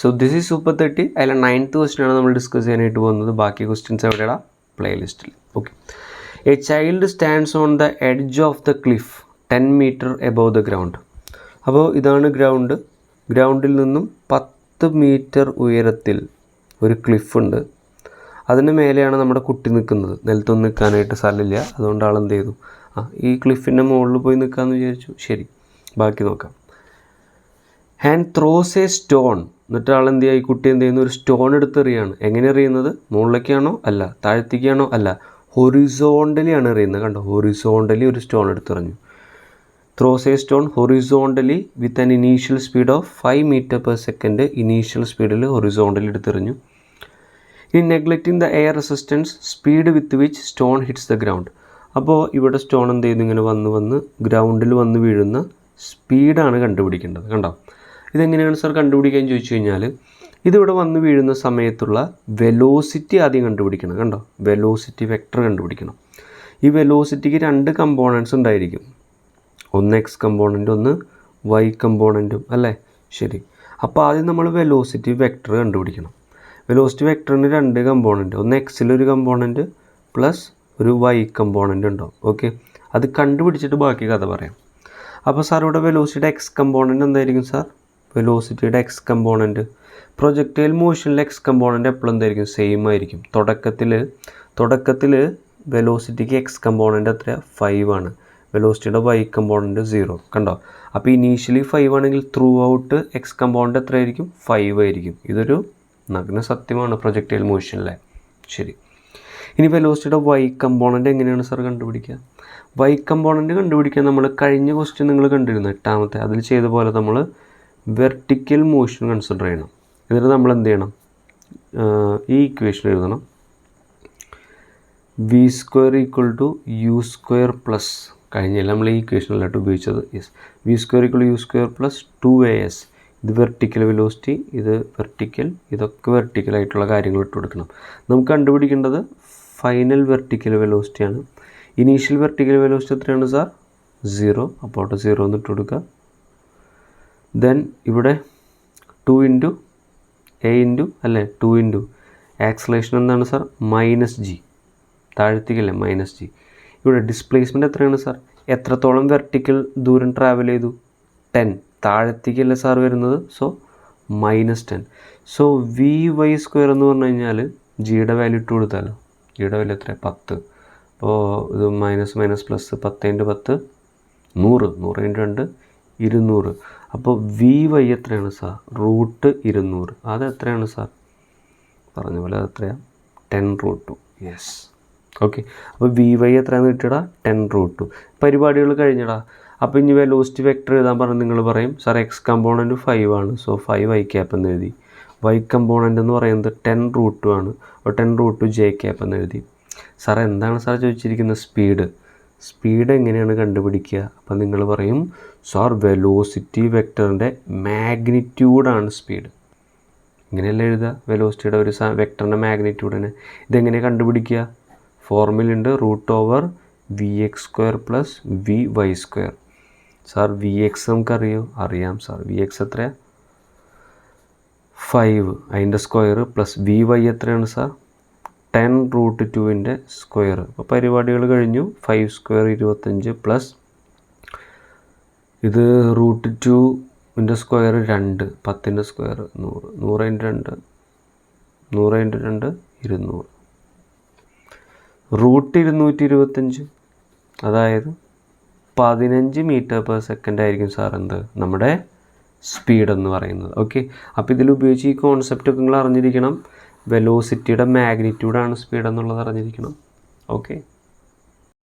So this is super 30. അതിൽ 9th question ആണ് നമ്മൾ ഡിസ്കസ് ചെയ്യാനായിട്ട് പോകുന്നത്. ബാക്കി ക്വസ്റ്റ്യൻസ് എവിടെയാണ്? പ്ലേലിസ്റ്റിൽ. Okay. A child stands on the edge of the cliff 10 meter above the ground. അപ്പോൾ ഇതാണ് ഗ്രൗണ്ട്. ഗ്രൗണ്ടിൽ നിന്നും 10 meter ഉയരത്തിൽ ഒരു ക്ലിഫുണ്ട്. അതിന് മേലെയാണ് നമ്മുടെ കുട്ടി നിൽക്കുന്നത്. നിലത്തൊന്നും നിൽക്കാനായിട്ട് സ്ഥലമില്ല. അതുകൊണ്ട് ആളെന്ത് ചെയ്തു? ഈ ക്ലിഫിൻ്റെ മുകളിൽ പോയി നിൽക്കാമെന്ന് വിചാരിച്ചു. ശരി, ബാക്കി നോക്കാം. And throws a stone. എന്നിട്ട് ആളെന്ത് ചെയ്യുക? ഈ കുട്ടി എന്ത് ചെയ്യുന്നു? ഒരു സ്റ്റോൺ എടുത്ത് എറിയാണ്. എങ്ങനെ എറിയുന്നത്? മുകളിലേക്കാണോ? അല്ല. താഴത്തേക്കാണോ? അല്ല. ഹൊറിസോണ്ടലി ആണ് എറിയുന്നത്. കണ്ടോ? ഹൊറിസോണ്ടലി ഒരു സ്റ്റോൺ എടുത്തെറിഞ്ഞു. Throws a stone horizontally with an initial speed of 5 meter/second. Initial സ്പീഡിൽ ഹൊറിസോണ്ടലി എടുത്തെറിഞ്ഞു. In neglecting the air resistance speed with which stone hits the ground. അപ്പോൾ ഇവിടെ സ്റ്റോൺ എന്ത് ചെയ്യുന്നു? ഇങ്ങനെ വന്ന് ഗ്രൗണ്ടിൽ വന്ന് വീഴുന്ന സ്പീഡാണ് കണ്ടുപിടിക്കേണ്ടത്. കണ്ടോ? ഇതെങ്ങനെയാണ് സാർ കണ്ടുപിടിക്കാൻ ചോദിച്ചു കഴിഞ്ഞാൽ, ഇതിവിടെ വന്ന് വീഴുന്ന സമയത്തുള്ള വെലോസിറ്റി ആദ്യം കണ്ടുപിടിക്കണം. കണ്ടോ? വെലോസിറ്റി വെക്ടർ കണ്ടുപിടിക്കണം. ഈ വെലോസിറ്റിക്ക് 2 കമ്പോണൻസ് ഉണ്ടായിരിക്കും. ഒന്ന് എക്സ് കമ്പോണൻറ്റും ഒന്ന് വൈ കമ്പോണൻറ്റും അല്ലേ? ശരി. അപ്പോൾ ആദ്യം നമ്മൾ വെലോസിറ്റി വെക്ടർ കണ്ടുപിടിക്കണം. വെലോസിറ്റി വെക്ടറിന് 2 കമ്പോണൻറ്റ്, ഒന്ന് എക്സിലൊരു കമ്പോണൻറ്റ് പ്ലസ് ഒരു വൈ കമ്പോണൻറ്റ് ഉണ്ടാവും. ഓക്കെ, അത് കണ്ടുപിടിച്ചിട്ട് ബാക്കി കഥ പറയാം. അപ്പോൾ സാർ ഇവിടെ വെലോസിറ്റിയുടെ എക്സ് കമ്പോണൻറ്റ് എന്തായിരിക്കും സാർ? വെലോസിറ്റിയുടെ എക്സ് കമ്പോണൻറ്റ് പ്രൊജക്റ്റൈൽ മോഷനിലെ എക്സ് കമ്പോണൻറ്റ് എപ്പോഴും എന്തായിരിക്കും? സെയിം ആയിരിക്കും. തുടക്കത്തിൽ വെലോസിറ്റിക്ക് എക്സ് കമ്പോണൻറ്റ് എത്രയാണ്? 5 ആണ്. വെലോസിറ്റിയുടെ വൈ കമ്പോണൻറ്റ് 0. കണ്ടോ? അപ്പോൾ ഇനീഷ്യലി 5 ആണെങ്കിൽ ത്രൂ ഔട്ട് എക്സ് കമ്പോണൻറ്റ് എത്രയായിരിക്കും? 5 ആയിരിക്കും. ഇതൊരു നഗ്ന സത്യമാണ് പ്രൊജക്റ്റൈൽ മോഷനിലെ. ശരി. ഇനി വെലോസിറ്റിയുടെ വൈ കമ്പോണൻറ്റ് എങ്ങനെയാണ് സാർ കണ്ടുപിടിക്കുക? വൈ കമ്പോണൻറ്റ് കണ്ടുപിടിക്കാൻ നമ്മൾ കഴിഞ്ഞ ക്വസ്റ്റ്യൻ നിങ്ങൾ കണ്ടിരുന്നു 8ാമത്തെ, അതിൽ ചെയ്ത പോലെ നമ്മൾ വെർട്ടിക്കൽ മോഷൻ കൺസിഡർ ചെയ്യണം. എന്നിട്ട് നമ്മൾ എന്ത് ചെയ്യണം? ഈ ഇക്വേഷൻ എഴുതണം. v² = u² കഴിഞ്ഞില്ല, നമ്മൾ ഈ ഇക്വേഷനിലായിട്ട് ഉപയോഗിച്ചത്. Yes, v² = u² + 2as. ഇത് വെർട്ടിക്കൽ വെലോസിറ്റി, ഇത് വെർട്ടിക്കൽ, ഇതൊക്കെ വെർട്ടിക്കലായിട്ടുള്ള കാര്യങ്ങൾ ഇട്ട് കൊടുക്കണം. നമുക്ക് കണ്ടുപിടിക്കേണ്ടത് ഫൈനൽ വെർട്ടിക്കൽ വെലോസിറ്റിയാണ്. ഇനീഷ്യൽ വെർട്ടിക്കൽ വെലോസിറ്റി എത്രയാണ് സാർ? 0. അപ്പോൾ അവിടെ 0 എന്ന് ഇട്ട് കൊടുക്കുക. ദെൻ ഇവിടെ 2 × a അല്ലേ? 2 ആക്സലേഷൻ എന്താണ് സാർ? -g. താഴത്തേക്കല്ലേ? -g. ഇവിടെ ഡിസ്പ്ലേസ്മെൻറ്റ് എത്രയാണ് സാർ? എത്രത്തോളം വെർട്ടിക്കൽ ദൂരം ട്രാവൽ ചെയ്തു? 10. താഴത്തേക്കല്ലേ സാർ വരുന്നത്? സോ -10. സോ vy² എന്ന് പറഞ്ഞു കഴിഞ്ഞാൽ ജിയുടെ വാല്യൂ ഇട്ട് കൊടുത്താലോ? ജിയുടെ വാല്യൂ എത്രയാണ്? 10. അപ്പോൾ ഇത് മൈനസ് പ്ലസ് 10 × 10 100, 100 × 2 200. അപ്പോൾ vy എത്രയാണ് സാർ? √200. അത് എത്രയാണ് സാർ? പറഞ്ഞ പോലെ അത് എത്രയാണ്? 10√2. യെസ്. ഓക്കെ, അപ്പോൾ vy എത്രയാണെന്ന് കിട്ടിയടാ? 10√2. പരിപാടികൾ കഴിഞ്ഞടാ. അപ്പോൾ ഇനി വെലോസിറ്റി വെക്ടർ എഴുതാൻ പറഞ്ഞാൽ നിങ്ങൾ പറയും സാർ എക്സ് കമ്പോണൻറ്റ് 5 ആണ്, സോ 5i എന്ന് എഴുതി. വൈ കമ്പോണൻ്റ് എന്ന് പറയുന്നത് 10√2 ആണ്, അപ്പോൾ 10√2 j എന്ന് എഴുതി. സാർ എന്താണ് സാർ ചോദിച്ചിരിക്കുന്നത്? സ്പീഡ് എങ്ങനെയാണ് കണ്ടുപിടിക്കുക? അപ്പം നിങ്ങൾ പറയും സാർ വെലോസിറ്റി വെക്ടറിൻ്റെ മാഗ്നിറ്റ്യൂഡാണ് സ്പീഡ്. ഇങ്ങനെയല്ല എഴുതുക വെലോസിറ്റിയുടെ ഒരു വെക്ടറിൻ്റെ മാഗ്നിറ്റ്യൂഡിനെ. ഇതെങ്ങനെയാണ് കണ്ടുപിടിക്കുക? ഫോർമുലയുണ്ട്, √vx² + vy². Sir vx നമുക്കറിയോ? അറിയാം സാർ. vx എത്രയാണ്? 5, അതിൻ്റെ സ്ക്വയർ പ്ലസ് vy എത്രയാണ് സാർ? 10√2ൻ്റെ സ്ക്വയർ. അപ്പോൾ പരിപാടികൾ കഴിഞ്ഞു. 5² 25 പ്ലസ് ഇത് √2ൻ്റെ സ്ക്വയർ 2, 10ൻ്റെ സ്ക്വയർ 100, 100 × 2 200. √225, അതായത് 15 meter/second ആയിരിക്കും സാർ എന്ത്? നമ്മുടെ സ്പീഡ് എന്ന് പറയുന്നത്. ഓക്കെ, അപ്പോൾ ഇതിൽ ഉപയോഗിച്ച് ഈ കോൺസെപ്റ്റ് ഒക്കെ നിങ്ങൾ അറിഞ്ഞിരിക്കണം. വെലോസിറ്റിയുടെ മാഗ്നിറ്റ്യൂഡാണ് സ്പീഡ് എന്നുള്ളത് അറിഞ്ഞിരിക്കണം. ഓക്കെ.